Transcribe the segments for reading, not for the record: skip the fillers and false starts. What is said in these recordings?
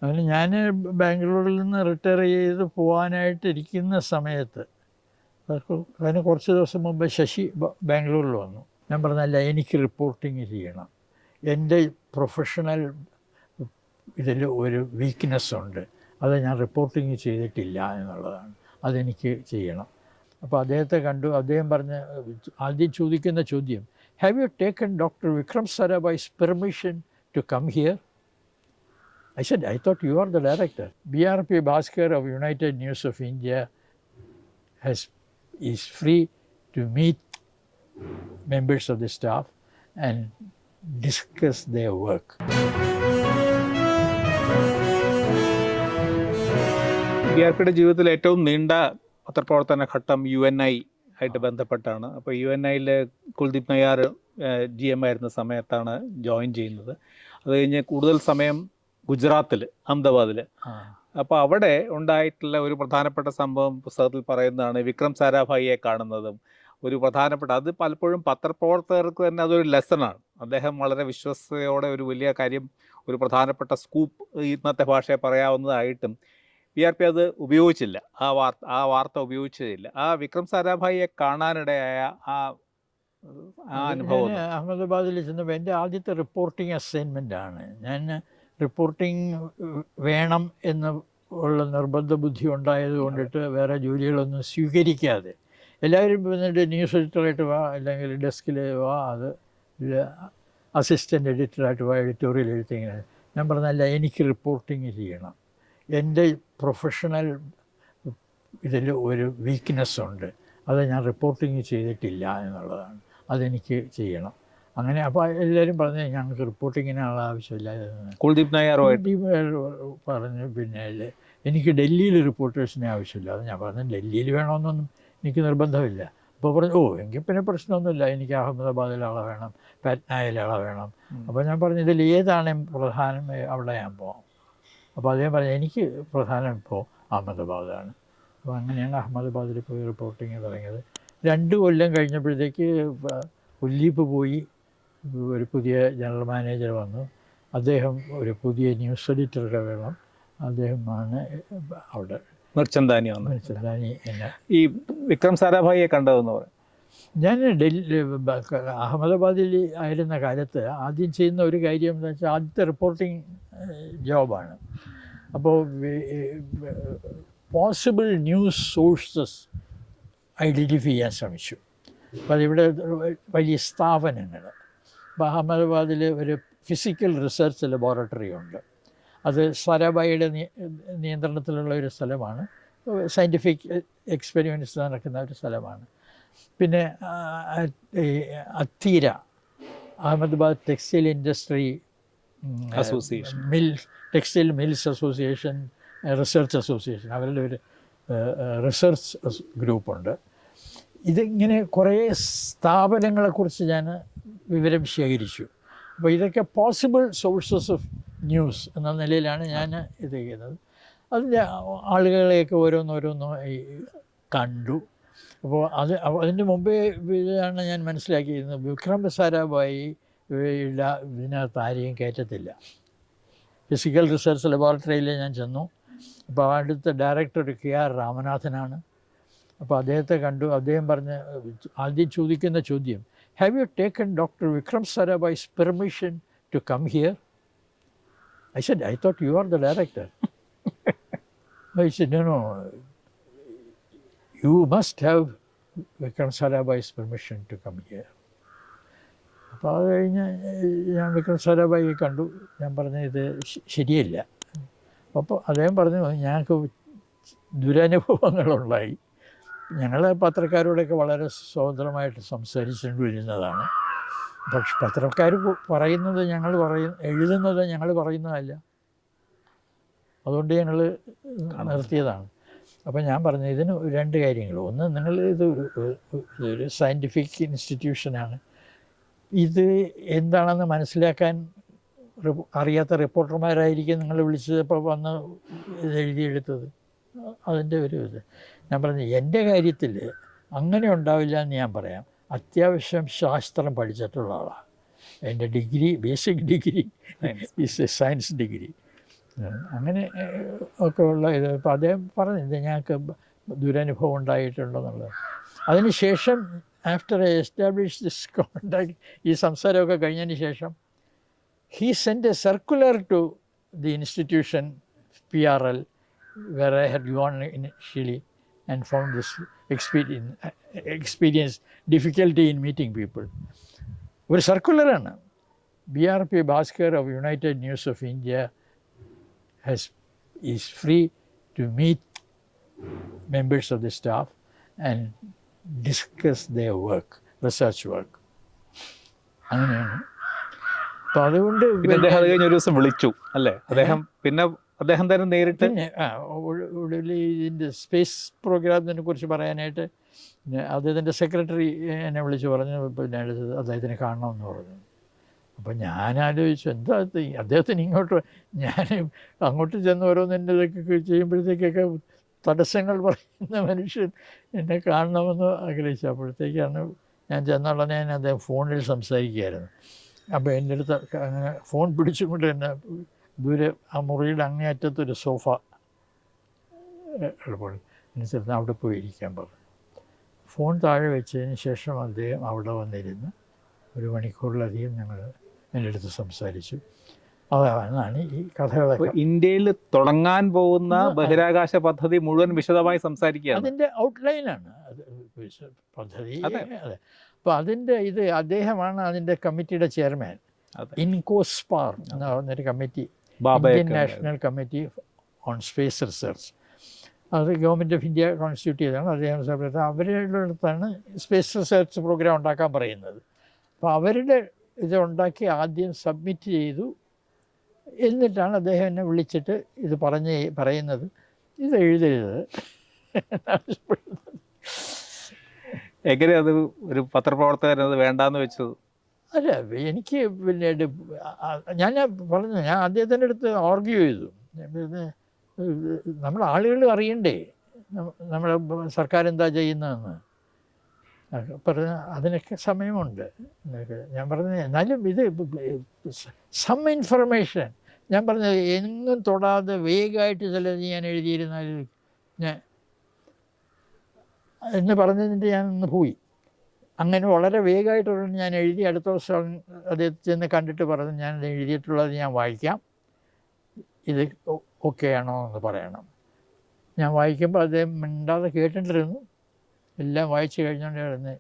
അതിന് ഞാൻ ബാംഗ്ലൂരിൽ നിന്ന് റിട്ടയർ ചെയ്ത് പോകാനായിട്ടിരിക്കുന്ന സമയത്ത് അതിന് കുറച്ച് ദിവസം മുമ്പ് ശശി ബാംഗ്ലൂരിൽ വന്നു. ഞാൻ പറഞ്ഞല്ല, എനിക്ക് റിപ്പോർട്ടിങ് ചെയ്യണം, എൻ്റെ പ്രൊഫഷണൽ ഇതിൽ ഒരു വീക്ക്നെസ് ഉണ്ട്, അത് ഞാൻ റിപ്പോർട്ടിങ് ചെയ്തിട്ടില്ല എന്നുള്ളതാണ്, അതെനിക്ക് ചെയ്യണം. അപ്പോൾ അദ്ദേഹത്തെ കണ്ടു. അദ്ദേഹം ആദ്യം ചോദിക്കുന്ന ചോദ്യം, have you taken doctor Vikram Sarabhai's permission to come here? I said, I thought you are the director. BRP Bhaskar of United News of India is free to meet members of the staff and discuss their work. BRPയുടെ ജീവിതത്തിൽ ഏറ്റവും നീണ്ട പത്രപ്രവർത്തന ഘട്ടം UNI ആയിട്ട് ബന്ധപ്പെട്ടാണ്. അപ്പോൾ UNIയിൽ Kuldeep Nayar GM ആയിരുന്ന സമയത്താണ് join ചെയ്യുന്നത്. അത് കഴിഞ്ഞ് കൂടുതൽ സമയം ഗുജറാത്തിൽ, അഹമ്മദാബാദിൽ. അപ്പോൾ അവിടെ ഉണ്ടായിട്ടുള്ള ഒരു പ്രധാനപ്പെട്ട സംഭവം പുസ്തകത്തിൽ പറയുന്നതാണ് വിക്രം സാരാഭായിയെ കാണുന്നതും. ഒരു പ്രധാനപ്പെട്ട, അത് പലപ്പോഴും പത്രപ്രവർത്തകർക്ക് തന്നെ അതൊരു ലെസണാണ്. അദ്ദേഹം വളരെ വിശ്വസ്തയോടെ ഒരു വലിയ കാര്യം, ഒരു പ്രധാനപ്പെട്ട സ്കൂപ്പ് ഇന്നത്തെ ഭാഷയെ പറയാവുന്നതായിട്ടും BRP അത് ഉപയോഗിച്ചില്ല, ആ വാർത്ത ഉപയോഗിച്ചില്ല. ആ വിക്രം സാരാഭായിയെ കാണാനിടയായ ആ അനുഭവം. അഹമ്മദാബാദിൽ ചെന്നപ്പോൾ എൻ്റെ ആദ്യത്തെ റിപ്പോർട്ടിംഗ് അസൈൻമെൻ്റാണ്. ഞാൻ റിപ്പോർട്ടിംഗ് വേണം എന്ന് ഉള്ള നിർബന്ധ ബുദ്ധി ഉണ്ടായത് കൊണ്ടിട്ട് വേറെ ജോലികളൊന്നും സ്വീകരിക്കാതെ എല്ലാവരും വന്നിട്ട് ന്യൂസ് എഡിറ്ററായിട്ട് വാ, അല്ലെങ്കിൽ ഡെസ്കിൽ വാ, അത് അസിസ്റ്റൻ്റ് എഡിറ്ററായിട്ട് വാ, എഡിറ്റോറിയൽ എഴുത്തിങ്ങനെ. ഞാൻ പറഞ്ഞല്ല, എനിക്ക് റിപ്പോർട്ടിങ് ചെയ്യണം, എൻ്റെ പ്രൊഫഷണൽ ഇതിൽ ഒരു വീക്ക്നെസ് ഉണ്ട്, അത് ഞാൻ റിപ്പോർട്ടിങ് ചെയ്തിട്ടില്ല എന്നുള്ളതാണ്, അതെനിക്ക് ചെയ്യണം. അങ്ങനെ അപ്പോൾ എല്ലാവരും പറഞ്ഞു ഞങ്ങൾക്ക് റിപ്പോർട്ടിങ്ങിനുള്ള ആവശ്യമില്ല. കുൽദീപ് നയ്യാർ പറഞ്ഞു, പിന്നെ എനിക്ക് ഡൽഹിയിൽ റിപ്പോർട്ടേഴ്സിനെ ആവശ്യമില്ല. അത് ഞാൻ പറഞ്ഞു, ഡൽഹിയിൽ വേണമെന്നൊന്നും എനിക്ക് നിർബന്ധമില്ല. അപ്പോൾ പറഞ്ഞു, എങ്കിൽ പിന്നെ പ്രശ്നമൊന്നുമില്ല, എനിക്ക് അഹമ്മദാബാദിൽ ആളെ വേണം, പാറ്റ്നയിൽ ആളെ വേണം. അപ്പോൾ ഞാൻ പറഞ്ഞു, ഇതിൽ ഏതാണ് പ്രധാനം, അവിടെ ഞാൻ പോകാം. അപ്പോൾ അദ്ദേഹം പറഞ്ഞു, എനിക്ക് പ്രധാനം ഇപ്പോൾ അഹമ്മദാബാദാണ്. അപ്പോൾ അങ്ങനെയാണ് അഹമ്മദാബാദിൽ പോയി റിപ്പോർട്ടിങ് തുടങ്ങിയത്. 2 കൊല്ലം കഴിഞ്ഞപ്പോഴത്തേക്ക് കുൽദീപ് പോയി, ഒരു പുതിയ ജനറൽ മാനേജർ വന്നു. അദ്ദേഹം ഒരു പുതിയ ന്യൂസ് എഡിറ്ററുടെ വേണം, അദ്ദേഹമാണ് അവിടെ മിർചന്ദാനി എന്നെ. ഈ വിക്രം സാരാഭായിയെ കണ്ടതെന്ന് പറയും. ഞാൻ അഹമ്മദാബാദിൽ ആയിരുന്ന കാലത്ത് ആദ്യം ചെയ്യുന്ന ഒരു കാര്യം എന്താ വെച്ചാൽ, ആദ്യത്തെ റിപ്പോർട്ടിംഗ് ജോബാണ്. അപ്പോൾ പോസിബിൾ ന്യൂസ് സോഴ്സസ് ഐഡൻറ്റിഫൈ ചെയ്യാൻ ശ്രമിച്ചു. അപ്പോൾ അതിവിടെ വലിയ സ്ഥാപനങ്ങൾ, ഇപ്പോൾ അഹമ്മദാബാദിൽ ഒരു ഫിസിക്കൽ റിസർച്ച് ലബോറട്ടറി ഉണ്ട്. അത് സാരാഭായിയുടെ നിയന്ത്രണത്തിലുള്ള ഒരു സ്ഥലമാണ്, സയൻറ്റിഫിക് എക്സ്പെരിമെൻറ്റ്സ് നടക്കുന്ന ഒരു സ്ഥലമാണ്. പിന്നെ ATIRA, Ahmedabad textile industry association, textile mills association, research association, അവരുടെ ഒരു റിസർച്ച് ഗ്രൂപ്പുണ്ട്. ഇതിങ്ങനെ കുറേ സ്ഥാപനങ്ങളെക്കുറിച്ച് ഞാൻ വിവരം ശേഖരിച്ചു. അപ്പോൾ ഇതൊക്കെ പോസിബിൾ സോഴ്സസ് ഓഫ് ന്യൂസ് എന്ന നിലയിലാണ് ഞാൻ ഇത് ചെയ്യുന്നത്. അതിൻ്റെ ആളുകളെയൊക്കെ ഓരോന്നോരോന്നും കണ്ടു. അപ്പോൾ അതിൻ്റെ മുമ്പേ ഇതാണ് ഞാൻ മനസ്സിലാക്കിയിരുന്നത്, വിക്രം സാരാഭായി ഇതിനകത്ത് ആരെയും കയറ്റത്തില്ല. ഫിസിക്കൽ റിസർച്ച് ലബോറട്ടറിയിൽ ഞാൻ ചെന്നു. അപ്പോൾ അവിടുത്തെ ഡയറക്ടർ KR രാമനാഥനാണ്. അപ്പോൾ അദ്ദേഹത്തെ കണ്ടു. അദ്ദേഹം ആദ്യം ചോദിക്കുന്ന ചോദ്യം, have you taken doctor Vikram Sarabhai's permission to come here? I said, I thought you are the director. I said, no, you must have Vikram Sarabhai's permission to come here. അപ്പോൾ അത് കഴിഞ്ഞ് ഞാൻ വിക്രം സാരാഭായിയെ കണ്ടു. ഞാൻ പറഞ്ഞു, ഇത് ശരിയല്ല. അപ്പോൾ അദ്ദേഹം പറഞ്ഞു, ഞങ്ങൾക്ക് ദുരനുഭവങ്ങളുണ്ടായി, ഞങ്ങൾ പത്രക്കാരോടൊക്കെ വളരെ സ്വതന്ത്രമായിട്ട് സംസാരിച്ചുകൊണ്ടിരുന്നതാണ്. പക്ഷെ പത്രക്കാർ പറയുന്നത് എഴുതുന്നത് ഞങ്ങൾ പറയുന്നതല്ല, അതുകൊണ്ട് ഞങ്ങൾ നിർത്തിയതാണ്. അപ്പോൾ ഞാൻ പറഞ്ഞു, ഇതിന് 2 കാര്യങ്ങൾ. ഒന്ന്, നിങ്ങൾ ഇതൊരു സയൻറ്റിഫിക് ഇൻസ്റ്റിറ്റ്യൂഷനാണ്, ഇത് എന്താണെന്ന് മനസ്സിലാക്കാൻ അറിയാത്ത റിപ്പോർട്ടർമാരായിരിക്കും നിങ്ങൾ വിളിച്ചപ്പോൾ വന്ന് ഇത് എഴുതിയെടുത്തത്. അതിൻ്റെ ഒരു ഇത് ഞാൻ പറഞ്ഞു, എൻ്റെ കാര്യത്തിൽ അങ്ങനെ ഉണ്ടാവില്ല എന്ന് ഞാൻ പറയാം. അത്യാവശ്യം ശാസ്ത്രം പഠിച്ചിട്ടുള്ള ആളാണ്. എൻ്റെ degree, basic degree is A science degree. അങ്ങനെ ഒക്കെ ഉള്ള ഇത്. ഇപ്പോൾ അദ്ദേഹം പറഞ്ഞില്ല ഞങ്ങൾക്ക് ദുരനുഭവം ഉണ്ടായിട്ടുണ്ടെന്നുള്ളത്. അതിനുശേഷം after I establish this contact, ഈ സംസാരമൊക്കെ കഴിഞ്ഞതിന് ശേഷം he sent a circular to the institution PRL where I had gone initially and found this experience difficulty in meeting people. ഒരു സർക്കുലറാണ്. BRP Bhaskar of United News of India is free to meet members of the staff and discuss their work, research work. അങ്ങനെയാണ്. അപ്പോൾ അതുകൊണ്ട് പിന്നെ അദ്ദേഹം അത് കഴിഞ്ഞ ഒരു ദിവസം വിളിച്ചു അല്ലേ? അദ്ദേഹം തന്നെ നേരിട്ട് പിന്നെ ഒടുവിൽ ഇതിൻ്റെ സ്പേസ് പ്രോഗ്രാമിനെ കുറിച്ച് പറയാനായിട്ട് അദ്ദേഹത്തിൻ്റെ സെക്രട്ടറി എന്നെ വിളിച്ച് പറഞ്ഞു, പിന്നെ അദ്ദേഹത്തിനെ കാണണമെന്ന് പറഞ്ഞു. അപ്പോൾ ഞാൻ ആലോചിച്ചു എന്താ അദ്ദേഹത്തിന് ഇങ്ങോട്ട്, ഞാൻ അങ്ങോട്ട് ചെന്ന് ഓരോന്നിൻ്റെ ഇതൊക്കെ ചെയ്യുമ്പോഴത്തേക്കൊക്കെ തടസ്സങ്ങൾ പറയുന്ന മനുഷ്യൻ എന്നെ കാണണമെന്ന് ആഗ്രഹിച്ചു. അപ്പോഴത്തേക്കാണ് ഞാൻ ചെന്നുടനെ അദ്ദേഹം ഫോണിൽ സംസാരിക്കുകയായിരുന്നു. അപ്പോൾ എൻ്റെ അടുത്ത് അങ്ങനെ ഫോൺ പിടിച്ചുകൊണ്ട് തന്നെ ദൂരെ ആ മുറിയുടെ അങ്ങേയറ്റത്തൊരു സോഫ എളുപ്പമാണ് അനുസരിച്ച് അവിടെ പോയി ഇരിക്കാൻ പറഞ്ഞു. ഫോൺ താഴെ വെച്ചതിന് ശേഷം അദ്ദേഹം അവിടെ വന്നിരുന്ന് 1 മണിക്കൂറിലധികം ഞങ്ങൾ എൻ്റെ അടുത്ത് സംസാരിച്ചു. അതാണ് ഈ കഥകളൊക്കെ. ഇന്ത്യയിൽ തുടങ്ങാൻ പോകുന്ന ബഹിരാകാശ പദ്ധതി മുഴുവൻ വിശദമായി സംസാരിക്കുക. അതിൻ്റെ ഔട്ട്ലൈനാണ് അത് പദ്ധതി. അതെ. അപ്പോൾ അതിൻ്റെ അദ്ദേഹമാണ് അതിൻ്റെ കമ്മിറ്റിയുടെ ചെയർമാൻ. ഇൻകോസ്പാർ എന്ന് പറഞ്ഞൊരു committee, Indian national committee on space research. അത് ഗവൺമെൻറ് ഓഫ് ഇന്ത്യ കോൺസ്റ്റിറ്റ്യൂട്ട് ചെയ്തതാണ്. അദ്ദേഹം അവരുടെ അടുത്താണ് സ്പേസ് റിസർച്ച് പ്രോഗ്രാം ഉണ്ടാക്കാൻ പറയുന്നത്. അപ്പോൾ അവരുടെ ഇത് ഉണ്ടാക്കി ആദ്യം സബ്മിറ്റ് ചെയ്തു. എന്നിട്ടാണ് അദ്ദേഹം എന്നെ വിളിച്ചിട്ട് ഇത് പറയുന്നത് ഇത് എഴുതരുത്. എങ്ങനെ അത് ഒരു പത്രപ്രവർത്തകൻ അത് വേണ്ടാന്ന് വെച്ചത്? അല്ല, എനിക്ക് പിന്നീട് ഞാൻ പറഞ്ഞു, ഞാൻ അദ്ദേഹത്തിൻ്റെ അടുത്ത് ആർഗ്യൂ ചെയ്തു. നമ്മൾ ആളുകൾ അറിയണ്ടേ നമ്മുടെ സർക്കാർ എന്താ ചെയ്യുന്നതെന്ന്. പറഞ്ഞ അതിനൊക്കെ സമയമുണ്ട്. ഞാൻ പറഞ്ഞത് എന്നാലും ഇത് സം ഇൻഫർമേഷൻ, ഞാൻ പറഞ്ഞത് എങ്ങും തൊടാതെ വേഗമായിട്ട് ചിലത് ഞാൻ എഴുതിയിരുന്നാൽ ഞാൻ എന്ന് പറഞ്ഞതിൻ്റെ ഞാൻ ഒന്ന് പോയി. അങ്ങനെ വളരെ വേഗമായിട്ടുള്ള ഞാൻ എഴുതി. അടുത്ത ദിവസം അദ്ദേഹത്തിൽ ചെന്ന് കണ്ടിട്ട് പറഞ്ഞു, ഞാൻ എഴുതിയിട്ടുള്ളത് ഞാൻ വായിക്കാം, ഇത് ഓക്കെ ആണോ എന്ന് പറയണം. ഞാൻ വായിക്കുമ്പോൾ അദ്ദേഹം മിണ്ടാതെ കേട്ടിട്ടിരുന്നു. എല്ലാം വായിച്ചു കഴിഞ്ഞുകൊണ്ട്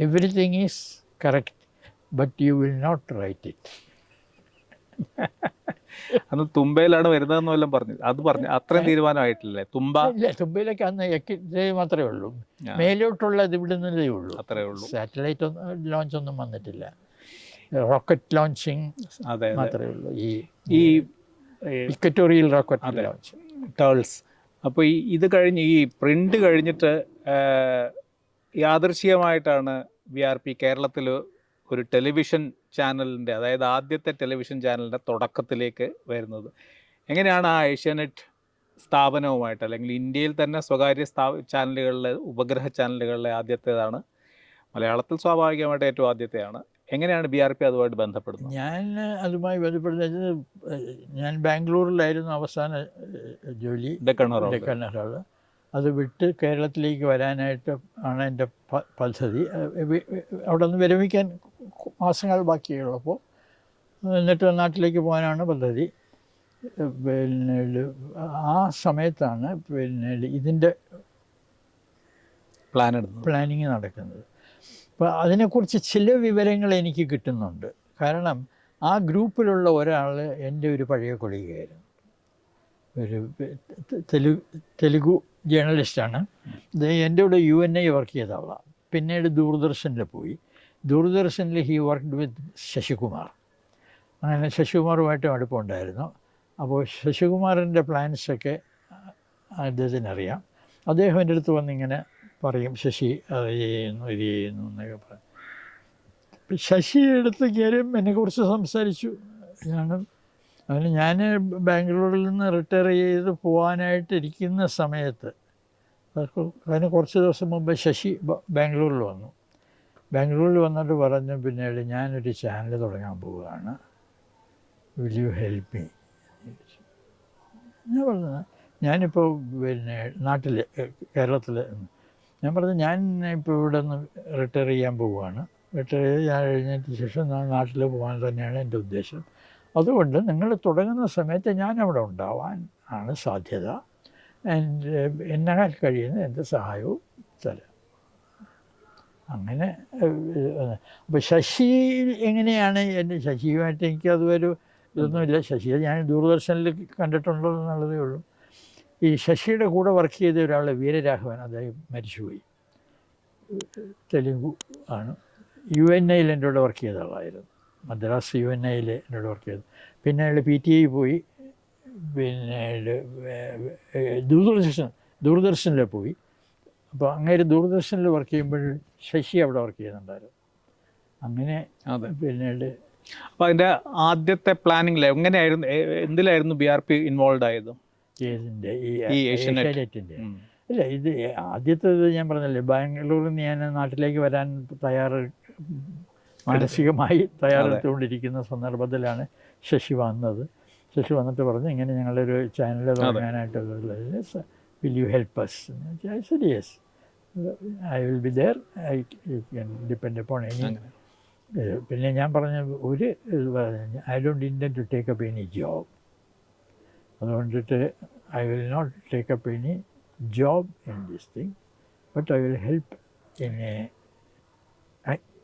everything is correct but you will not write it. അന്ന് തുമ്പയിലാണ് വരുന്നതെന്ന് വല്ലതും പറഞ്ഞു. അത് പറഞ്ഞു അത്രയും തീരുമാനമായിട്ടില്ലേ? ഇല്ല, തുമ്പയിലൊക്കെ അന്ന് ഇത് മാത്രമേ ഉള്ളൂ. മേലോട്ടുള്ളത് ഇവിടുന്നതേ ഉള്ളൂ. അത്രേ ഉള്ളൂ. സാറ്റലൈറ്റ് ലോഞ്ച് ഒന്നും വന്നിട്ടില്ല. റോക്കറ്റ് ലോഞ്ചിങ് മാത്രമേ ഉള്ളൂ. ഈ ഇക്വറ്റോറിയൽ റോക്കറ്റ് ലോഞ്ച് ടേൾസ്. അപ്പോൾ ഇത് കഴിഞ്ഞ് ഈ പ്രിൻ്റ് കഴിഞ്ഞിട്ട് യാദൃശ്ചികമായിട്ടാണ് BRP കേരളത്തിൽ ഒരു ടെലിവിഷൻ ചാനലിൻ്റെ, അതായത് ആദ്യത്തെ ടെലിവിഷൻ ചാനലിൻ്റെ തുടക്കത്തിലേക്ക് വരുന്നത്. എങ്ങനെയാണ് ആ ഏഷ്യാനെറ്റ് സ്ഥാപനവുമായിട്ട്, അല്ലെങ്കിൽ ഇന്ത്യയിൽ തന്നെ സ്വകാര്യ ചാനലുകളിലെ ഉപഗ്രഹ ചാനലുകളിലെ ആദ്യത്തേതാണ്, മലയാളത്തിൽ സ്വാഭാവികമായിട്ട് ഏറ്റവും ആദ്യത്തെയാണ്. എങ്ങനെയാണ് BRP അതുമായിട്ട് ബന്ധപ്പെടുന്നത്? ഞാൻ അതുമായി ബന്ധപ്പെടുന്നത്, ഞാൻ ബാംഗ്ലൂരിലായിരുന്നു അവസാന ജോലി, ഡെക്കൺ ഹെറാൾഡ്. അത് വിട്ട് കേരളത്തിലേക്ക് വരാനായിട്ട് ആണ് എൻ്റെ പദ്ധതി. അവിടെ നിന്ന് വിരമിക്കാൻ മാസങ്ങൾ ബാക്കിയുള്ളപ്പോൾ എന്നിട്ട് നാട്ടിലേക്ക് പോകാനാണ് പദ്ധതി. പിന്നെ ആ സമയത്താണ് പിന്നെ ഇതിൻ്റെ പ്ലാനിങ് നടക്കുന്നത്. അപ്പോൾ അതിനെക്കുറിച്ച് ചില വിവരങ്ങൾ എനിക്ക് കിട്ടുന്നുണ്ട്. കാരണം ആ ഗ്രൂപ്പിലുള്ള ഒരാൾ എൻ്റെ ഒരു പഴയ കൊളീഗായിരുന്നു, ഒരു തെലുഗു ജേർണലിസ്റ്റാണ്. എൻ്റെ കൂടെ UNI വർക്ക് ചെയ്ത ആളാണ്. പിന്നീട് ദൂരദർശനിൽ പോയി. ദൂരദർശനിൽ ഹി വർക്ക്ഡ് വിത്ത് ശശികുമാർ. അങ്ങനെ ശശികുമാറുമായിട്ടും അടുപ്പമുണ്ടായിരുന്നു. അപ്പോൾ ശശികുമാറിൻ്റെ പ്ലാൻസൊക്കെ അദ്ദേഹത്തിനറിയാം. അദ്ദേഹം എൻ്റെ അടുത്ത് വന്നിങ്ങനെ പറയും, ശശി അത് ചെയ്യുന്നു ഇത് ചെയ്യുന്നു എന്നൊക്കെ പറയും. ശശി എടുത്ത് കയറിയും എന്നെക്കുറിച്ച് സംസാരിച്ചു. അതിന് ഞാൻ ബാംഗ്ലൂരിൽ നിന്ന് റിട്ടയർ ചെയ്ത് പോകാനായിട്ടിരിക്കുന്ന സമയത്ത്, അതിന് കുറച്ച് ദിവസം മുമ്പ് ശശി ബാംഗ്ലൂരിൽ വന്നു. ബാംഗ്ലൂരിൽ വന്നിട്ട് പറഞ്ഞു, പിന്നീട് ഞാനൊരു ചാനൽ തുടങ്ങാൻ പോവുകയാണ്, വിൽ യു ഹെൽപ്പ് മീ? ഞാൻ പറഞ്ഞു ഞാനിപ്പോൾ പിന്നെ നാട്ടിൽ കേരളത്തിൽ, ഞാൻ പറഞ്ഞു ഞാൻ ഇപ്പോൾ ഇവിടെ നിന്ന് റിട്ടയർ ചെയ്യാൻ പോവുകയാണ്. റിട്ടയർ ചെയ്ത് ഞാൻ കഴിഞ്ഞതിന് ശേഷം ഞാൻ നാട്ടിൽ പോകാൻ തന്നെയാണ് എൻ്റെ ഉദ്ദേശം. അതുകൊണ്ട് നിങ്ങൾ തുടങ്ങുന്ന സമയത്ത് ഞാൻ അവിടെ ഉണ്ടാവാൻ ആണ് സാധ്യത. എന്നാൽ കഴിയുന്ന എൻ്റെ സഹായവും തരാം. അങ്ങനെ അപ്പോൾ ശശി എങ്ങനെയാണ് എൻ്റെ ശശിയുമായിട്ട് എനിക്ക് അതുവരെ ഇതൊന്നുമില്ല. ശശിയെ ഞാൻ ദൂരദർശനിൽ കണ്ടിട്ടുണ്ടോ എന്നുള്ളതേ ഉള്ളൂ. ഈ ശശിയുടെ കൂടെ വർക്ക് ചെയ്ത ഒരാൾ വീരരാഘവൻ, അദ്ദേഹം മരിച്ചുപോയി. തെലുങ്കു ആണ്. UNIയിൽ എൻ്റെ കൂടെ വർക്ക് ചെയ്ത ആളായിരുന്നു. മദ്രാസ് UNIയിൽ എൻ്റെ കൂടെ വർക്ക് ചെയ്തു. പിന്നെ അയാൾ PTI പോയി. പിന്നെ ദൂരദർശനിൽ പോയി. അപ്പോൾ അങ്ങനെ ദൂരദർശനിൽ വർക്ക് ചെയ്യുമ്പോൾ ശശി അവിടെ വർക്ക് ചെയ്യുന്നുണ്ടായിരുന്നു. അങ്ങനെ പിന്നീട് അപ്പോൾ അതിൻ്റെ ആദ്യത്തെ പ്ലാനിങ്ങിൽ എങ്ങനെയായിരുന്നു, എന്തിലായിരുന്നു BRP ഇൻവോൾവ് ആയത്? ഈ ഏഷ്യാനെറ്റിൻ്റെ ഇല്ല, ഇത് ആദ്യത്തേത് ഞാൻ പറഞ്ഞല്ലേ, ബാംഗ്ലൂരിൽ നിന്ന് ഞാൻ നാട്ടിലേക്ക് വരാൻ മാനസികമായി തയ്യാറെടുത്തുകൊണ്ടിരിക്കുന്ന സന്ദർഭത്തിലാണ് ശശി വന്നത്. ശശി വന്നിട്ട് പറഞ്ഞു ഇങ്ങനെ ഞങ്ങളൊരു ചാനൽ തുടങ്ങാനായിട്ട് will you help us? I said yes, I will be there, you can depend upon any. പിന്നെ ഞാൻ പറഞ്ഞ ഒരു I don't intend to take up any job. അതുകൊണ്ടിട്ട് I will not take up any job in this thing, but I will help in a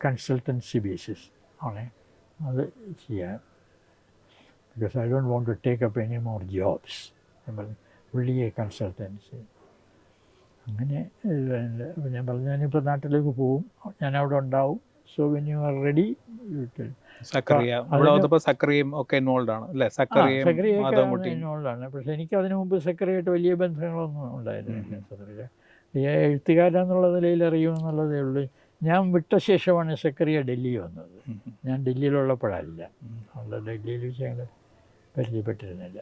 consultancy basis on it. Because I don't want to take up any more jobs. Only a consultancy. അങ്ങനെ ഞാൻ പറഞ്ഞു ഞാനിപ്പോൾ നാട്ടിലേക്ക് പോവും, ഞാൻ അവിടെ ഉണ്ടാവും. So when you are ready you tell. സക്കറിയും ഒക്കെ ഇൻവോൾവ് ആണ് അല്ലേ? സക്കറിയൊക്കെ ഇൻവോൾവ് ആണ്. പക്ഷേ എനിക്ക് അതിനു മുമ്പ് സക്കറിയായിട്ട് വലിയ ബന്ധങ്ങളൊന്നും ഉണ്ടായിരുന്നില്ല. സക്കറിയ എഴുത്തുകാരെന്നുള്ള നിലയിൽ അറിയുമെന്നുള്ളതേ ഉള്ളൂ. ഞാൻ വിട്ട ശേഷമാണ് സക്കറിയ ഡൽഹി വന്നത്. ഞാൻ ഡൽഹിയിലുള്ളപ്പോഴല്ല, ഡൽഹിയിൽ വെച്ച് ഞങ്ങൾ പരിചയപ്പെട്ടിരുന്നില്ല.